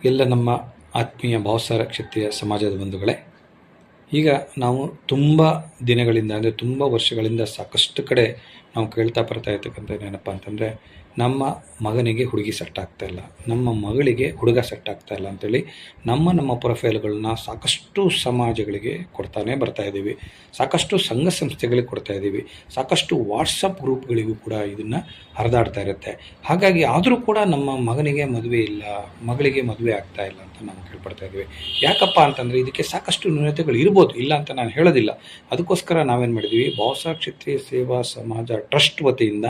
ಎಲ್ಲ ನಮ್ಮ ಆತ್ಮೀಯ ಭಾವಸಾರ ಕ್ಷತ್ರಿಯ ಸಮಾಜದ ಬಂಧುಗಳೇ, ಈಗ ನಾವು ತುಂಬ ದಿನಗಳಿಂದ ಅಂದರೆ ತುಂಬ ವರ್ಷಗಳಿಂದ ಸಾಕಷ್ಟು ಕಡೆ ನಾವು ಕೇಳ್ತಾ ಬರ್ತಾ ಇರ್ತಕ್ಕಂಥದ್ದು ಏನಪ್ಪ ಅಂತಂದರೆ, ನಮ್ಮ ಮಗನಿಗೆ ಹುಡುಗಿ ಸೆಟ್ ಆಗ್ತಾಯಿಲ್ಲ, ನಮ್ಮ ಮಗಳಿಗೆ ಹುಡುಗ ಸೆಟ್ ಆಗ್ತಾಯಿಲ್ಲ ಅಂಥೇಳಿ ನಮ್ಮ ಪ್ರೊಫೈಲ್ಗಳನ್ನ ಸಾಕಷ್ಟು ಸಮಾಜಗಳಿಗೆ ಕೊಡ್ತಾನೆ ಬರ್ತಾ ಇದ್ದೀವಿ, ಸಾಕಷ್ಟು ಸಂಘ ಸಂಸ್ಥೆಗಳಿಗೆ ಕೊಡ್ತಾ ಇದ್ದೀವಿ, ಸಾಕಷ್ಟು ವಾಟ್ಸಪ್ ಗ್ರೂಪ್ಗಳಿಗೂ ಕೂಡ ಇದನ್ನು ಹರಿದಾಡ್ತಾ ಇರುತ್ತೆ. ಹಾಗಾಗಿ ಆದರೂ ಕೂಡ ನಮ್ಮ ಮಗನಿಗೆ ಮದುವೆ ಇಲ್ಲ, ಮಗಳಿಗೆ ಮದುವೆ ಆಗ್ತಾ ಇಲ್ಲ ಅಂತ ನಾವು ಕೇಳ್ಪಡ್ತಾ ಇದ್ದೀವಿ. ಯಾಕಪ್ಪ ಅಂತಂದರೆ ಇದಕ್ಕೆ ಸಾಕಷ್ಟು ನ್ಯೂನತೆಗಳು ಇರ್ಬೋದು, ಇಲ್ಲ ಅಂತ ನಾನು ಹೇಳೋದಿಲ್ಲ. ಅದಕ್ಕೋಸ್ಕರ ನಾವೇನು ಮಾಡಿದ್ವಿ, ಭಾವಸಾರ ಕ್ಷತ್ರಿಯ ಸೇವಾ ಸಮಾಜ ಟ್ರಸ್ಟ್ ವತಿಯಿಂದ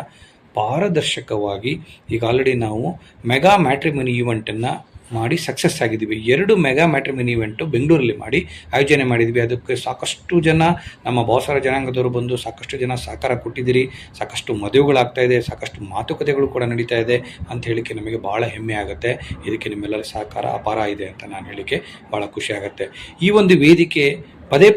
ಪಾರದರ್ಶಕವಾಗಿ ಈಗ ಆಲ್ರೆಡಿ ನಾವು ಮೆಗಾ ಮ್ಯಾಟ್ರಿಮನಿ ಈವೆಂಟನ್ನು ಮಾಡಿ ಸಕ್ಸಸ್ ಆಗಿದ್ದೀವಿ. 2 ಮೆಗಾ ಮ್ಯಾಟ್ರಿಮನಿ ಈವೆಂಟು ಬೆಂಗಳೂರಲ್ಲಿ ಮಾಡಿ ಆಯೋಜನೆ ಮಾಡಿದ್ವಿ. ಅದಕ್ಕೆ ಸಾಕಷ್ಟು ಜನ ನಮ್ಮ ಭಾವಸಾರ ಜನಾಂಗದವರು ಬಂದು ಸಾಕಷ್ಟು ಜನ ಸಹಕಾರ ಕೊಟ್ಟಿದ್ದೀರಿ, ಸಾಕಷ್ಟು ಮದುವೆಗಳಾಗ್ತಾಯಿದೆ, ಸಾಕಷ್ಟು ಮಾತುಕತೆಗಳು ಕೂಡ ನಡೀತಾ ಇದೆ ಅಂತ ಹೇಳಿಕೆ ನಮಗೆ ಭಾಳ ಹೆಮ್ಮೆ ಆಗುತ್ತೆ. ಇದಕ್ಕೆ ನಿಮ್ಮೆಲ್ಲರ ಸಹಕಾರ ಅಪಾರ ಇದೆ ಅಂತ ನಾನು ಹೇಳಿಕೆ ಭಾಳ ಖುಷಿ ಆಗುತ್ತೆ. ಈ ಒಂದು ವೇದಿಕೆ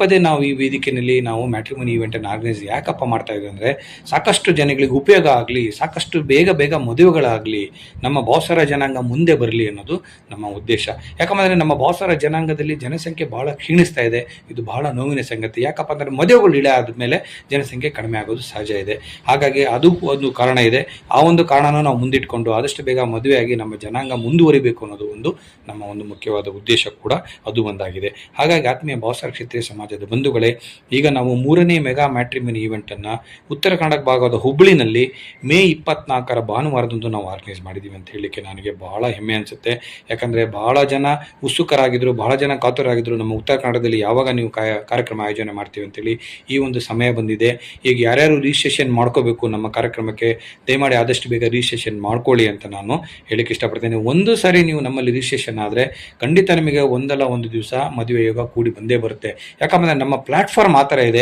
ಪದೇ ನಾವು ಈ ವೇದಿಕೆಯಲ್ಲಿ ನಾವು ಮ್ಯಾಟ್ರಿಮನಿ ಈವೆಂಟನ್ನು ಆರ್ಗನೈಸ್ ಯಾಕಪ್ಪ ಮಾಡ್ತಾ ಇದ್ದೀವಿ ಅಂದರೆ, ಸಾಕಷ್ಟು ಜನಗಳಿಗೆ ಉಪಯೋಗ ಆಗಲಿ, ಸಾಕಷ್ಟು ಬೇಗ ಮದುವೆಗಳಾಗಲಿ, ನಮ್ಮ ಭಾವಸಾರ ಜನಾಂಗ ಮುಂದೆ ಬರಲಿ ಅನ್ನೋದು ನಮ್ಮ ಉದ್ದೇಶ. ಯಾಕಂದರೆ ನಮ್ಮ ಭಾವಸಾರ ಜನಾಂಗದಲ್ಲಿ ಜನಸಂಖ್ಯೆ ಭಾಳ ಕ್ಷೀಣಿಸ್ತಾ ಇದೆ. ಇದು ಭಾಳ ನೋವಿನ ಸಂಗತಿ. ಯಾಕಪ್ಪ ಅಂದರೆ ಮದುವೆಗಳು ಇಳೆ ಆದಮೇಲೆ ಜನಸಂಖ್ಯೆ ಕಡಿಮೆ ಆಗೋದು ಸಹಜ ಇದೆ. ಹಾಗಾಗಿ ಅದು ಒಂದು ಕಾರಣ ಇದೆ. ಆ ಒಂದು ಕಾರಣನ ನಾವು ಮುಂದಿಟ್ಕೊಂಡು ಆದಷ್ಟು ಬೇಗ ಮದುವೆಯಾಗಿ ನಮ್ಮ ಜನಾಂಗ ಮುಂದುವರಿಬೇಕು ಅನ್ನೋದು ನಮ್ಮ ಒಂದು ಮುಖ್ಯವಾದ ಉದ್ದೇಶ ಕೂಡ ಅದು ಒಂದಾಗಿದೆ. ಹಾಗಾಗಿ ಆತ್ಮೀಯ ಭಾವಸಾರ ಕ್ಷೇತ್ರೀಯ ಸಮಾಜದ ಬಂಧುಗಳೇ, ಈಗ ನಾವು 3ನೇ ಮೆಗಾ ಮ್ಯಾಟ್ರಿಮನಿ ಈವೆಂಟನ್ನು ಉತ್ತರ ಕರ್ನಾಟಕ ಭಾಗದ ಹುಬ್ಬಳ್ಳಿನಲ್ಲಿ ಮೇ 24 ಭಾನುವಾರದಂದು ನಾವು ಆರ್ಗನೈಸ್ ಮಾಡಿದ್ದೀವಿ ಅಂತ ಹೇಳಲಿಕ್ಕೆ ನನಗೆ ಬಹಳ ಹೆಮ್ಮೆ ಅನಿಸುತ್ತೆ. ಯಾಕಂದರೆ ಬಹಳ ಜನ ಉತ್ಸುಕರಾಗಿದ್ದರು, ಬಹಳ ಜನ ಕಾತುರಾಗಿದ್ದರು, ನಮ್ಮ ಉತ್ತರ ಕನ್ನಡದಲ್ಲಿ ಯಾವಾಗ ನೀವು ಕಾರ್ಯಕ್ರಮ ಆಯೋಜನೆ ಮಾಡ್ತೀವಿ ಅಂತೇಳಿ. ಈ ಒಂದು ಸಮಯ ಬಂದಿದೆ. ಈಗ ಯಾರ್ಯಾರು ರಿಜಿಸ್ಟ್ರೇಷನ್ ಮಾಡ್ಕೋಬೇಕು ನಮ್ಮ ಕಾರ್ಯಕ್ರಮಕ್ಕೆ, ದಯಮಾಡಿ ಆದಷ್ಟು ಬೇಗ ರಿಜಿಸ್ಟ್ರೇಷನ್ ಮಾಡ್ಕೊಳ್ಳಿ ಅಂತ ನಾನು ಹೇಳಿಕ್ಕೆ ಇಷ್ಟಪಡ್ತೇನೆ. ಒಂದು ಸಾರಿ ನೀವು ನಮ್ಮಲ್ಲಿ ರಿಜಿಸ್ಟ್ರೇಷನ್ ಆದರೆ ಖಂಡಿತ ನಿಮಗೆ ಒಂದಲ್ಲ ಒಂದು ದಿವಸ ಮದುವೆ ಯೋಗ ಕೂಡಿ ಬಂದೇ ಬರುತ್ತೆ. ಯಾಕಂದರೆ ನಮ್ಮ ಪ್ಲಾಟ್ಫಾರ್ಮ್ ಆ ಥರ ಇದೆ.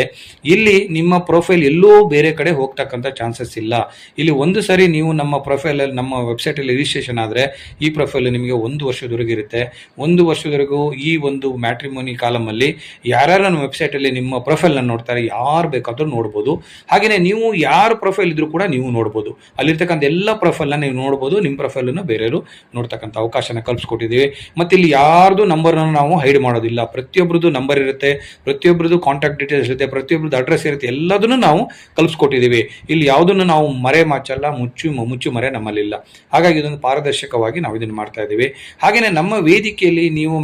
ಇಲ್ಲಿ ನಿಮ್ಮ ಪ್ರೊಫೈಲ್ ಎಲ್ಲೋ ಬೇರೆ ಕಡೆ ಹೋಗ್ತಕ್ಕಂಥ ಚಾನ್ಸಸ್ ಇಲ್ಲ. ಇಲ್ಲಿ ಒಂದು ಸಾರಿ ನೀವು ನಮ್ಮ ಪ್ರೊಫೈಲಲ್ಲಿ ನಮ್ಮ ವೆಬ್ಸೈಟಲ್ಲಿ ರಿಜಿಸ್ಟ್ರೇಷನ್ ಆದರೆ ಈ ಪ್ರೊಫೈಲ್ ನಿಮಗೆ 1 ವರ್ಷದವರೆಗೂ ಇರುತ್ತೆ. 1 ವರ್ಷದವರೆಗೂ ಈ ಒಂದು ಮ್ಯಾಟ್ರಿಮೋನಿ ಕಾಲಮಲ್ಲಿ ಯಾರ್ಯಾರು ನಮ್ಮ ವೆಬ್ಸೈಟಲ್ಲಿ ನಿಮ್ಮ ಪ್ರೊಫೈಲ್ನ ನೋಡ್ತಾರೆ, ಯಾರು ಬೇಕಾದರೂ ನೋಡ್ಬೋದು. ಹಾಗೆಯೇ ನೀವು ಯಾರು ಪ್ರೊಫೈಲ್ ಇದ್ರೂ ಕೂಡ ನೀವು ನೋಡ್ಬೋದು. ಅಲ್ಲಿರ್ತಕ್ಕಂಥ ಎಲ್ಲ ಪ್ರೊಫೈಲ್ನ ನೀವು ನೋಡ್ಬೋದು. ನಿಮ್ಮ ಪ್ರೊಫೈಲನ್ನು ಬೇರೆಯವರು ನೋಡ್ತಕ್ಕಂಥ ಅವಕಾಶನ ಕಲ್ಪಿಸ್ಕೊಟ್ಟಿದ್ದೀವಿ. ಮತ್ತು ಇಲ್ಲಿ ಯಾರ್ದು ನಂಬರ್ನ ನಾವು ಹೈಡ್ ಮಾಡೋದಿಲ್ಲ. ಪ್ರತಿಯೊಬ್ಬರದ್ದು ನಂಬರ್ ಇರುತ್ತೆ, ಪ್ರತಿಯೊಬ್ಬರದ್ದು ಕಾಂಟ್ಯಾಕ್ಟ್ ಡೀಟೇಲ್ಸ್ ಇರುತ್ತೆ, ಪ್ರತಿಯೊಬ್ಬರದ್ದು ಅಡ್ರೆಸ್ ಇರುತ್ತೆ, ಎಲ್ಲದನ್ನು ನಾವು ಕಲ್ಪಿಸ್ಕೊಟ್ಟಿದ್ದೀವಿ. ಇಲ್ಲಿ ಯಾವುದನ್ನು ನಾವು ಮರೆ ಮಾಚಲ್ಲ, ಮುಚ್ಚು ಮರೆ ನಮ್ಮಲ್ಲಿಲ್ಲ. ಹಾಗಾಗಿ ಇದೊಂದು ಪಾರದರ್ಶಕವಾಗಿ ನಾವು ಇದನ್ನು ಮಾಡ್ತಾ ಇದ್ದೀವಿ. ಹಾಗೆಯೇ ನಮ್ಮ ವೇದಿಕೆಯಲ್ಲಿ ನೀವು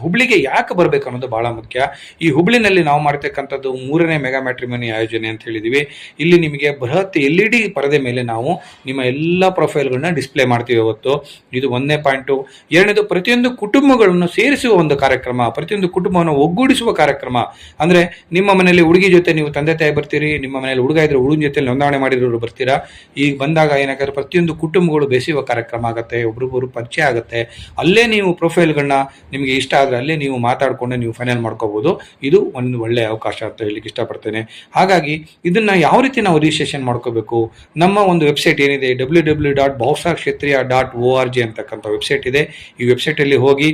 ಹುಬ್ಳಿಗೆ ಯಾಕೆ ಬರಬೇಕು ಅನ್ನೋದು ಭಾಳ ಮುಖ್ಯ. ಈ ಹುಬ್ಳಿನಲ್ಲಿ ನಾವು ಮಾಡ್ತಕ್ಕಂಥದ್ದು 3ನೇ ಮೆಗಾ ಮ್ಯಾಟ್ರಿಮನಿ ಆಯೋಜನೆ ಅಂತ ಹೇಳಿದ್ದೀವಿ. ಇಲ್ಲಿ ನಿಮಗೆ ಬೃಹತ್ LED ಪರದೆ ಮೇಲೆ ನಾವು ನಿಮ್ಮ ಎಲ್ಲ ಪ್ರೊಫೈಲ್ಗಳನ್ನ ಡಿಸ್ಪ್ಲೇ ಮಾಡ್ತೀವಿ ಇವತ್ತು. ಇದು 1ನೇ ಪಾಯಿಂಟು. 2ನೇದು, ಪ್ರತಿಯೊಂದು ಕುಟುಂಬಗಳನ್ನು ಸೇರಿಸುವ ಒಂದು ಕಾರ್ಯಕ್ರಮ, ಪ್ರತಿಯೊಂದು ಕುಟುಂಬವನ್ನು ಒಗ್ಗೂಡಿಸುವ ಕಾರ್ಯಕ್ರಮ. ಅಂದರೆ ನಿಮ್ಮ ಮನೆಯಲ್ಲಿ ಹುಡುಗಿ ಜೊತೆ ನೀವು ತಂದೆ ತಾಯಿ ಬರ್ತೀರಿ, ನಿಮ್ಮ ಮನೆಯಲ್ಲಿ ಹುಡುಗ ಇದ್ರೆ ಹುಡುಗನ ಜೊತೆ ನೋಂದಣಿ ಮಾಡಿರೋರು ಬರ್ತೀರಾ. ಈಗ ಬಂದಾಗ ಏನಾಗುತ್ತೆ, ಪ್ರತಿಯೊಂದು ಕುಟುಂಬಗಳು ಬೆಸೆಯುವ ಕಾರ್ಯಕ್ರಮ ಆಗುತ್ತೆ, ಒಬ್ರಿಗೊಬ್ರು ಪರಿಚಯ ಆಗುತ್ತೆ. ಅಲ್ಲೇ ನೀವು ಪ್ರೊಫೈಲ್ಗಳನ್ನ ನಿಮಗೆ ಇಷ್ಟ ಆದರೆ ಅಲ್ಲೇ ನೀವು ಮಾತಾಡಿಕೊಂಡು ನೀವು ಫೈನಲ್ ಮಾಡ್ಕೋಬೋದು. ಇದು ಒಂದು ಒಳ್ಳೆಯ ಅವಕಾಶ ಅಂತ ಹೇಳಲಿಕ್ಕೆ ಇಷ್ಟಪಡ್ತೇನೆ. ಹಾಗಾಗಿ ಇದನ್ನು ಯಾವ ರೀತಿ ನಾವು ರಿಜಿಸ್ಟ್ರೇಷನ್ ಮಾಡ್ಕೋಬೇಕು, ನಮ್ಮ ಒಂದು ವೆಬ್ಸೈಟ್ ಏನಿದೆ www.bhavsarkshetriya.org ಅಂತಕ್ಕಂಥ ವೆಬ್ಸೈಟ್ ಇದೆ. ಈ ವೆಬ್ಸೈಟಲ್ಲಿ ಹೋಗಿ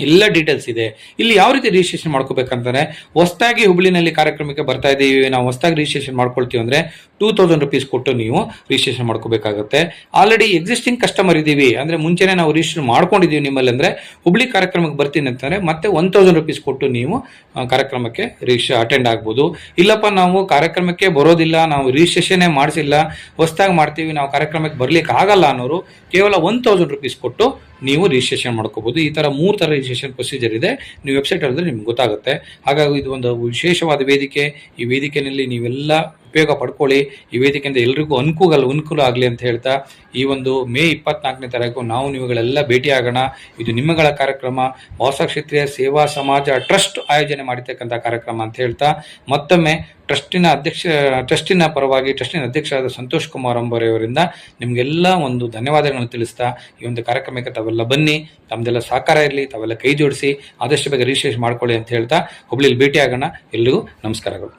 ಎಲ್ಲ ಡೀಟೇಲ್ಸ್ ಇದೆ. ಇಲ್ಲಿ ಯಾವ ರೀತಿ ರಿಜಿಸ್ಟ್ರೇಷನ್ ಮಾಡ್ಕೋಬೇಕಂತಂದರೆ, ಹೊಸದಾಗಿ ಹುಬ್ಳಿನಲ್ಲಿ ಕಾರ್ಯಕ್ರಮಕ್ಕೆ ಬರ್ತಾ ಇದ್ದೀವಿ, ನಾವು ಹೊಸದಾಗಿ ರಿಜಿಸ್ಟ್ರೇಷನ್ ಮಾಡ್ಕೊಳ್ತೀವಿ ಅಂದರೆ 2000 ರೂಪೀಸ್ ಕೊಟ್ಟು ನೀವು ರಿಜಿಸ್ಟ್ರೇಷನ್ ಮಾಡ್ಕೋಬೇಕಾಗುತ್ತೆ. ಆಲ್ರೆಡಿ ಎಕ್ಸಿಸ್ಟಿಂಗ್ ಕಸ್ಟಮರ್ ಇದ್ದೀವಿ ಅಂದರೆ ಮುಂಚೆನೇ ನಾವು ರಿಜಿಸ್ಟ್ರೇಷನ್ ಮಾಡ್ಕೊಂಡಿದ್ದೀವಿ ನಿಮ್ಮಲ್ಲಿ ಅಂದರೆ, ಹುಬ್ಳಿ ಕಾರ್ಯಕ್ರಮಕ್ಕೆ ಬರ್ತೀನಿ ಅಂತಂದರೆ ಮತ್ತೆ 1000 ರೂಪೀಸ್ ಕೊಟ್ಟು ನೀವು ಕಾರ್ಯಕ್ರಮಕ್ಕೆ ಅಟೆಂಡ್ ಆಗ್ಬೋದು. ಇಲ್ಲಪ್ಪ ನಾವು ಕಾರ್ಯಕ್ರಮಕ್ಕೆ ಬರೋದಿಲ್ಲ, ನಾವು ರಿಜಿಸ್ಟ್ರೇಷನ್ನೇ ಮಾಡಿಸಿಲ್ಲ, ಹೊಸದಾಗಿ ಮಾಡ್ತೀವಿ, ನಾವು ಕಾರ್ಯಕ್ರಮಕ್ಕೆ ಬರಲಿಕ್ಕೆ ಆಗಲ್ಲ ಅನ್ನೋರು ಕೇವಲ 1000 ರೂಪೀಸ್ ಕೊಟ್ಟು ನೀವು ರಿಜಿಸ್ಟ್ರೇಷನ್ ಮಾಡ್ಕೋಬೋದು. ಈ ಥರ 3 ಥರ ರಿಜಿಸ್ಟ್ರೇಷನ್ ಪ್ರೊಸೀಜರ್ ಇದೆ. ನೀವು ವೆಬ್ಸೈಟ್ ಹೇಳಿದ್ರೆ ನಿಮ್ಗೆ ಗೊತ್ತಾಗುತ್ತೆ. ಹಾಗಾಗಿ ಇದು ಒಂದು ವಿಶೇಷವಾದ ವೇದಿಕೆ. ಈ ವೇದಿಕೆಯಲ್ಲಿ ನೀವೆಲ್ಲ ಉಪಯೋಗ ಪಡ್ಕೊಳ್ಳಿ. ಈ ವೇದಿಕೆಯಿಂದ ಎಲ್ರಿಗೂ ಅನುಕೂಲ ಆಗಲಿ ಅಂತ ಹೇಳ್ತಾ, ಈ ಒಂದು ಮೇ 24ನೇ ತಾರೀಕು ನಾವು ನೀವುಗಳೆಲ್ಲ ಭೇಟಿಯಾಗೋಣ. ಇದು ನಿಮ್ಮಗಳ ಕಾರ್ಯಕ್ರಮ, ಭಾವಸಾರ ಕ್ಷೇತ್ರೀಯ ಸೇವಾ ಸಮಾಜ ಟ್ರಸ್ಟ್ ಆಯೋಜನೆ ಮಾಡಿರ್ತಕ್ಕಂಥ ಕಾರ್ಯಕ್ರಮ ಅಂತ ಹೇಳ್ತಾ, ಮತ್ತೊಮ್ಮೆ ಟ್ರಸ್ಟಿನ ಪರವಾಗಿ ಟ್ರಸ್ಟಿನ ಅಧ್ಯಕ್ಷರಾದ ಸಂತೋಷ್ ಕುಮಾರ್ ಅಂಬಾರಿಯವರಿಂದ ನಿಮಗೆಲ್ಲ ಒಂದು ಧನ್ಯವಾದಗಳನ್ನು ತಿಳಿಸ್ತಾ, ಈ ಒಂದು ಕಾರ್ಯಕ್ರಮಕ್ಕೆ ತಾವೆಲ್ಲ ಬನ್ನಿ, ತಮ್ಮದೆಲ್ಲ ಸಹಕಾರ ಇರಲಿ, ತಾವೆಲ್ಲ ಕೈ ಜೋಡಿಸಿ ಆದಷ್ಟು ಬೇಗ ರಿಜಿಸ್ಟ್ರೇಷನ್ ಮಾಡ್ಕೊಳ್ಳಿ ಅಂತ ಹೇಳ್ತಾ ಹುಬ್ಳಿಯಲ್ಲಿ ಭೇಟಿಯಾಗೋಣ. ಎಲ್ರಿಗೂ ನಮಸ್ಕಾರಗಳು.